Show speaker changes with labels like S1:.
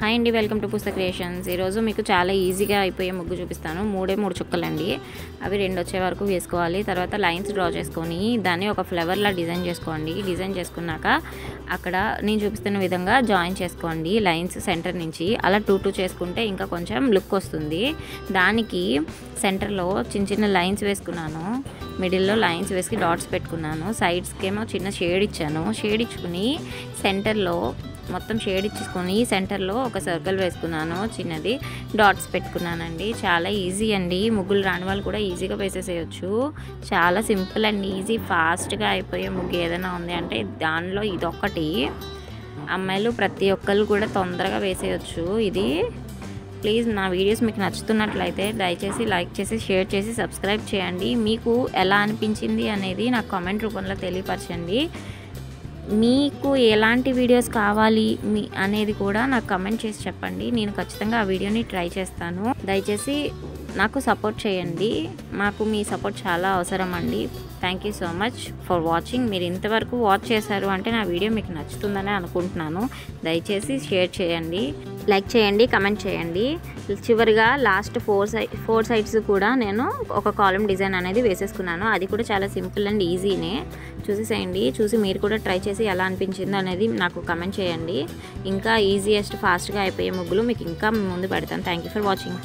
S1: Hi అండి, welcome to పుస్తక creations. ఈరోజు మీకు చాలా ఈజీగా అయిపోయే ముగ్గు చూపిస్తాను. మూడే మూడు చుక్కలండి, అవి 2 వచ్చే వరకు వేసుకోవాలి. తర్వాత లైన్స్ డ్రా చేసుకొని దాన్ని ఒక ఫ్లవర్లా డిజైన్ చేసుకోండి. డిజైన్ చేసుకున్నాక అక్కడ నేను చూపిస్తున్న విధంగా జాయిన్ చేసుకోండి లైన్స్ సెంటర్ నుంచి. అలా 2 చేసుకుంటే ఇంకా కొంచెం లుక్ వస్తుంది. దానికి సెంటర్లో చిన్న చిన్న లైన్స్ వేసుకున్నాను, మిడిల్లో లైన్స్ వేసి డాట్స్ పెట్టుకున్నాను. సైడ్స్కి ఏమో చిన్న షేడ్ ఇచ్చాను. షేడ్ ఇచ్చుకుని సెంటర్లో మొత్తం షేడ్ ఇచ్చుకొని సెంటర్లో ఒక సర్కిల్ వేసుకున్నాను, చిన్నది డాట్స్ పెట్టుకున్నానండి. చాలా ఈజీ అండి, ముగ్గులు రాని వాళ్ళు కూడా ఈజీగా వేసేసేయచ్చు. చాలా సింపుల్ అండ్ ఈజీ, ఫాస్ట్గా అయిపోయే ముగ్గు ఏదైనా ఉంది అంటే దానిలో ఇదొక్కటి. అమ్మాయిలు ప్రతి ఒక్కరు కూడా తొందరగా వేసేయచ్చు ఇది. ప్లీజ్ నా వీడియోస్ మీకు నచ్చుతున్నట్లయితే దయచేసి లైక్ చేసి, షేర్ చేసి, సబ్స్క్రైబ్ చేయండి. మీకు ఎలా అనిపించింది అనేది నాకు కామెంట్ రూపంలో తెలియపరచండి. మీకు ఎలాంటి వీడియోస్ కావాలి అనేది కూడా నాకు కమెంట్ చేసి చెప్పండి. నేను ఖచ్చితంగా ఆ వీడియోని ట్రై చేస్తాను. దయచేసి నాకు సపోర్ట్ చేయండి. మాకు మీ సపోర్ట్ చాలా అవసరం అండి. Thank you so much for watching. మీరు ఇంతవరకు వాచ్ చేశారు అంటే నా వీడియో మీకు నచ్చుతుందని అనుకుంటున్నాను. దయచేసి షేర్ చేయండి, లైక్ చేయండి, కమెంట్ చేయండి. చివరిగా లాస్ట్ 4 సైడ్స్ కూడా నేను ఒక కాలమ్ డిజైన్ అనేది వేసేసుకున్నాను. అది కూడా చాలా సింపుల్ అండ్ ఈజీనే. చూసేసేయండి. చూసి మీరు కూడా ట్రై చేసి ఎలా అనిపించిందో అనేది నాకు కమెంట్ చేయండి. ఇంకా ఈజియెస్ట్ ఫాస్ట్గా అయిపోయే ముగ్గులు మీకు ఇంకా ముందు పెడతాను. Thank you for watching.